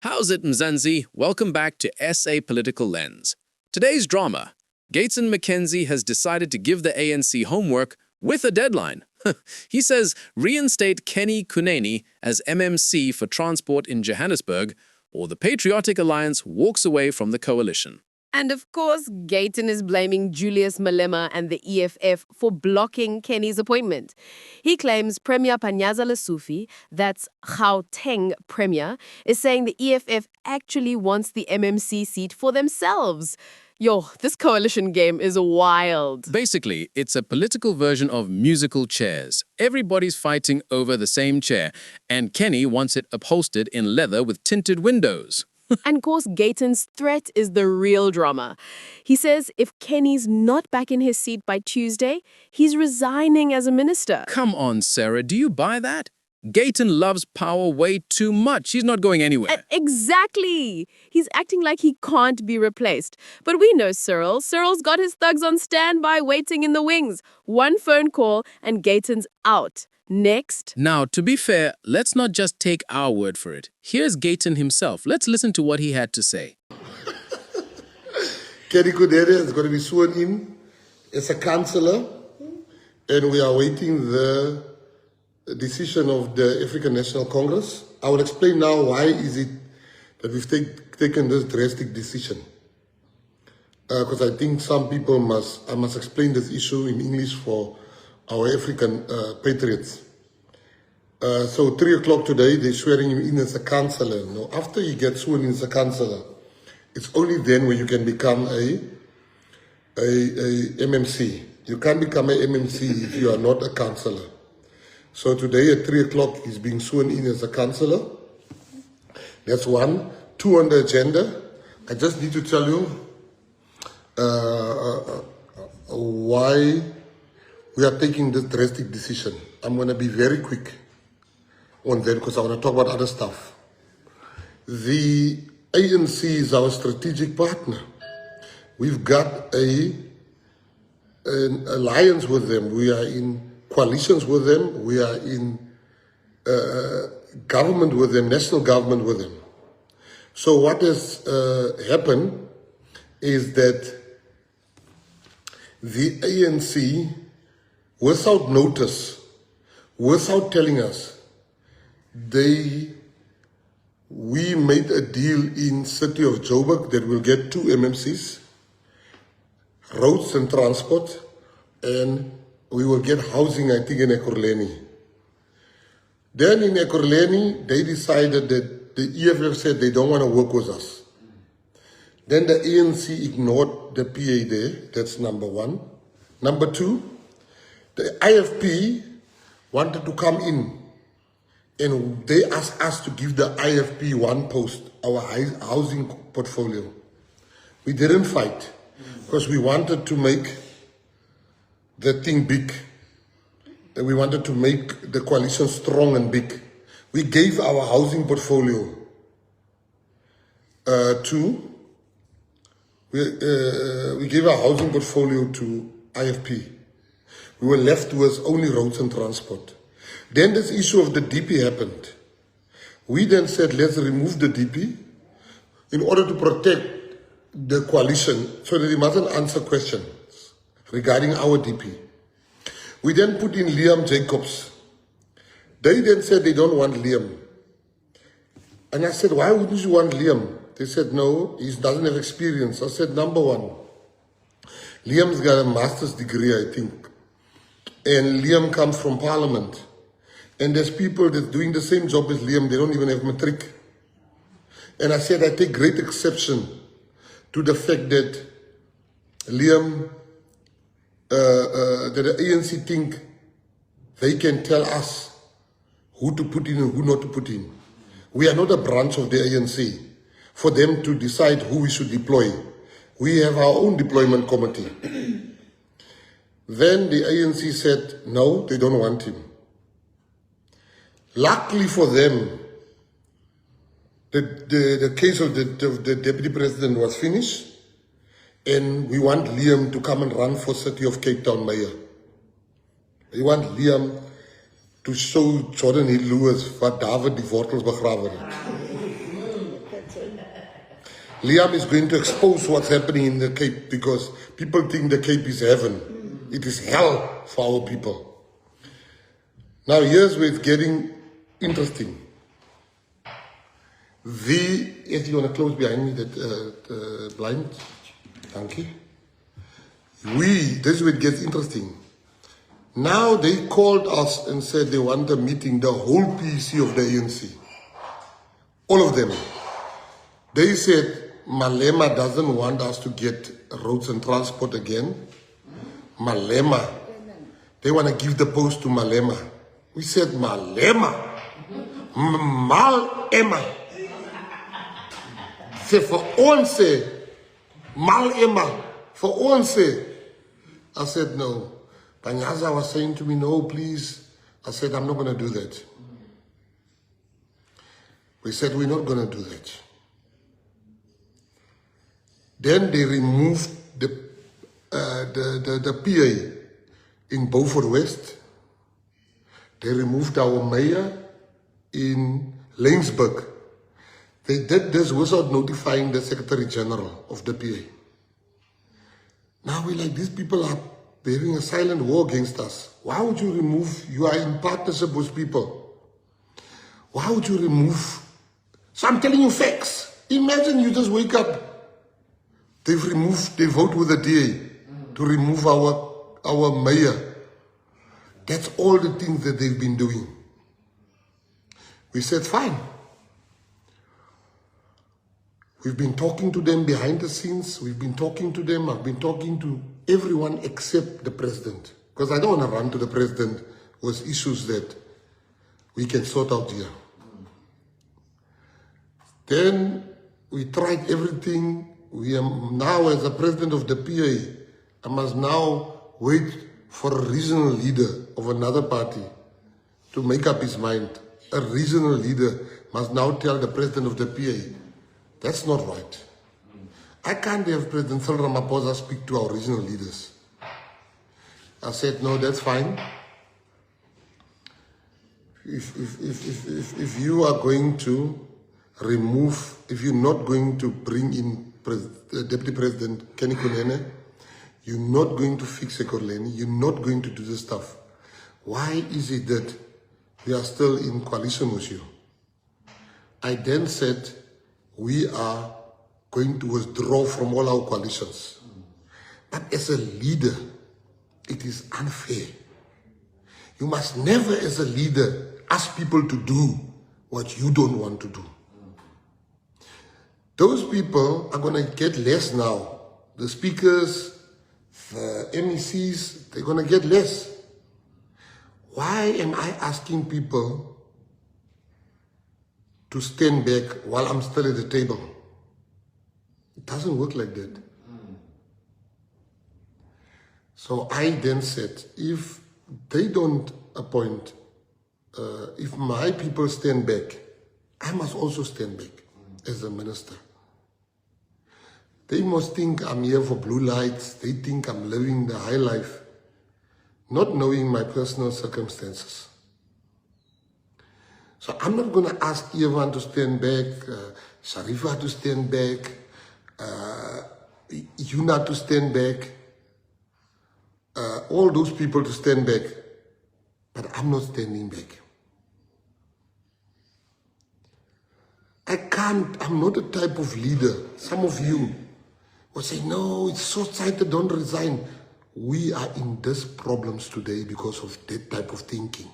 How's it, Mzansi? Welcome back to SA Political Lens. Today's drama. Gayton Mackenzie has decided to give the ANC homework with a deadline. He says reinstate Kenny Kuneni as MMC for transport in Johannesburg, or the Patriotic Alliance walks away from the coalition. And of course, Gayton is blaming Julius Malema and the EFF for blocking Kenny's appointment. He claims Premier Panyaza Lesufi, that's Gauteng Premier, is saying the EFF actually wants the MMC seat for themselves. Yo, this coalition game is wild. Basically, it's a political version of musical chairs. Everybody's fighting over the same chair, and Kenny wants it upholstered in leather with tinted windows. And of course, Gayton's threat is the real drama. He says if Kenny's not back in his seat by Tuesday, he's resigning as a minister. Come on, Sarah, do you buy that? Gayton loves power way too much. He's not going anywhere. Exactly. He's acting like he can't be replaced. But we know Cyril. Cyril's got his thugs on standby waiting in the wings. One phone call and Gayton's out. Next. Now, to be fair, let's not just take our word for it. Here's Gayton himself. Let's listen to what he had to say. Kenny Kuneni is going to be sworn in as a councillor, and we are awaiting the decision of the African National Congress. I will explain now why is it that we've taken this drastic decision. Because I think some people I must explain this issue in English for our African patriots. So 3 o'clock today, they're swearing him in as a councillor. Now, after you get sworn in as a councillor, it's only then when you can become a MMC. You can't become a MMC if you are not a councillor. So today at 3 o'clock, he's being sworn in as a councillor. That's one. Two on the agenda. I just need to tell you why we are taking this drastic decision. I'm going to be very quick on that because I want to talk about other stuff. The ANC is our strategic partner. We've got an alliance with them. We are in coalitions with them. We are in government with them, national government with them. So what has happened is that the ANC, without notice, without telling us, we made a deal in city of Joburg that we'll get 2 MMCs, roads and transport, and we will get housing, I think, in Ekurhuleni. Then in Ekurhuleni, they decided that the EFF said they don't want to work with us. Then the ANC ignored the PA there. That's number one. Number two, the IFP wanted to come in and they asked us to give the IFP one post, our housing portfolio. We didn't fight because we wanted to make the thing big. And we wanted to make the coalition strong and big. We gave our housing portfolio we gave our housing portfolio to IFP. We were left with only roads and transport. Then this issue of the DP happened. We then said, let's remove the DP in order to protect the coalition so that they mustn't answer questions regarding our DP. We then put in Liam Jacobs. They then said they don't want Liam. And I said, why wouldn't you want Liam? They said, no, he doesn't have experience. I said, number one, Liam's got a master's degree, I think. And Liam comes from parliament. And there's people that's doing the same job as Liam, they don't even have matric. And I said, I take great exception to the fact that Liam, that the ANC think they can tell us who to put in and who not to put in. We are not a branch of the ANC for them to decide who we should deploy. We have our own deployment committee. Then the ANC said, no, they don't want him. Luckily for them, the case of the deputy president was finished, and we want Liam to come and run for City of Cape Town mayor. We want Liam to show Jordan Hill Lewis wat David die wortels begrawe het. Liam is going to expose what's happening in the Cape because people think the Cape is heaven. It is hell for our people. Now here's where it's getting interesting. If you want to close behind me that blind, thank you. This is where it gets interesting. Now they called us and said they want a meeting, the whole PEC of the ANC. All of them. They said Malema doesn't want us to get roads and transport again. Malema. They want to give the post to Malema. We said Malema. Malema. Say for ons, Malema. For ons. I said no. Panyaza was saying to me, no, please. I said, I'm not going to do that. We said, we're not going to do that. Then they removed the PA in Beaufort West. They removed our mayor in Laingsburg. They did this without notifying the Secretary General of the PA. Now we're like, these people are having a silent war against us. Why would you remove, you are in partnership with people. Why would you remove? So I'm telling you facts. Imagine you just wake up. They vote with the DA to remove our mayor. That's all the things that they've been doing. We said, fine. We've been talking to them behind the scenes. We've been talking to them. I've been talking to everyone except the president. Because I don't want to run to the president with issues that we can sort out here. Then we tried everything. We are now, as the president of the PA, I must now wait for a regional leader of another party to make up his mind. A regional leader must now tell the president of the PA, that's not right. I can't have President Cyril Ramaphosa speak to our regional leaders. I said, no, that's fine. If you are going to remove, if you're not going to bring in Deputy President Kenny Kunene, you're not going to fix Ekurhuleni, you're not going to do this stuff. Why is it that we are still in coalition with you? I then said, we are going to withdraw from all our coalitions. But as a leader, it is unfair. You must never, as a leader, ask people to do what you don't want to do. Those people are going to get less now. The speakers, the MECs, they're going to get less. Why am I asking people to stand back while I'm still at the table? It doesn't work like that. So I then said, if they don't appoint, if my people stand back, I must also stand back as a minister. They must think I'm here for blue lights. They think I'm living the high life, not knowing my personal circumstances. So I'm not going to ask Ivan to stand back, Sharifa to stand back, Yuna to stand back, all those people to stand back, but I'm not standing back. I can't, I'm not a type of leader. Some of you will say, no, it's short-sighted, don't resign. We are in these problems today because of that type of thinking.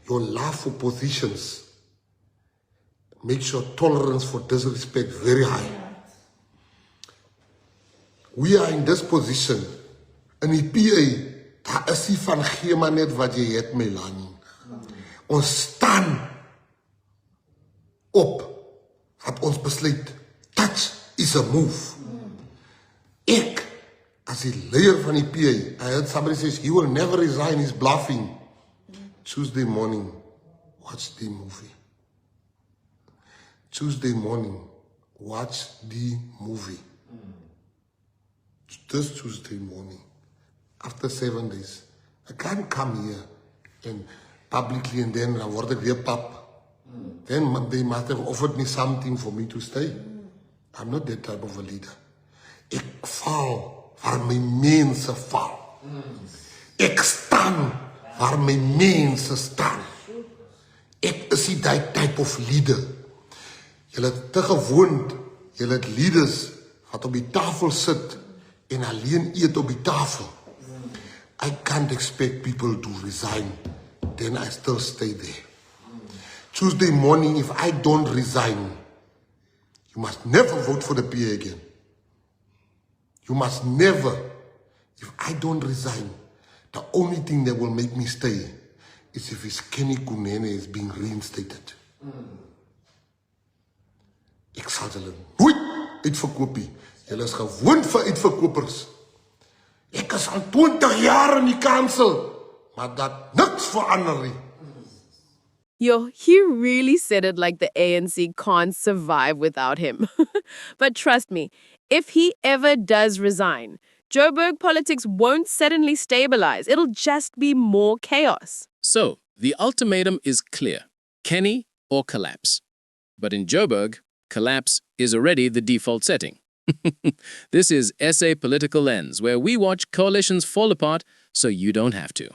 Your love for positions makes your tolerance for disrespect very high. We are in this position. In die PA, daar is die van gee maar net wat jy het, Melanie. Ons staan op, wat ons besluit. Touch is a move. Ek, as die leier van die PA, I heard somebody says, he will never resign, he's bluffing. Tuesday morning, watch the movie. Tuesday morning, watch the movie. This Tuesday morning, after 7 days, I can't come here and publicly and then word ek weer pap. then they must have offered me something for me to stay. I'm not that type of a leader. Ek val waar my mense val. Ek staan waar my mense staan. Ek is nie die type of leader. Julle het te gewoond, julle het leaders wat op die tafel sit en alleen eet op die tafel. I can't expect people to resign, then I still stay there. Tuesday morning, if I don't resign, you must never vote for the PA again. You must never. If I don't resign, the only thing that will make me stay is if his Kenny Kunene is being reinstated. Ek sal julle nooit uitverkoop nie. Julle is gewoond vir uitverkopers. Ek is al 20 jaar in die kansel, maar dat niks verander nie. Yo, he really said it like the ANC can't survive without him. But trust me, if he ever does resign, Joburg politics won't suddenly stabilize. It'll just be more chaos. So, the ultimatum is clear. Kenny or collapse. But in Joburg, collapse is already the default setting. This is SA Political Lens, where we watch coalitions fall apart so you don't have to.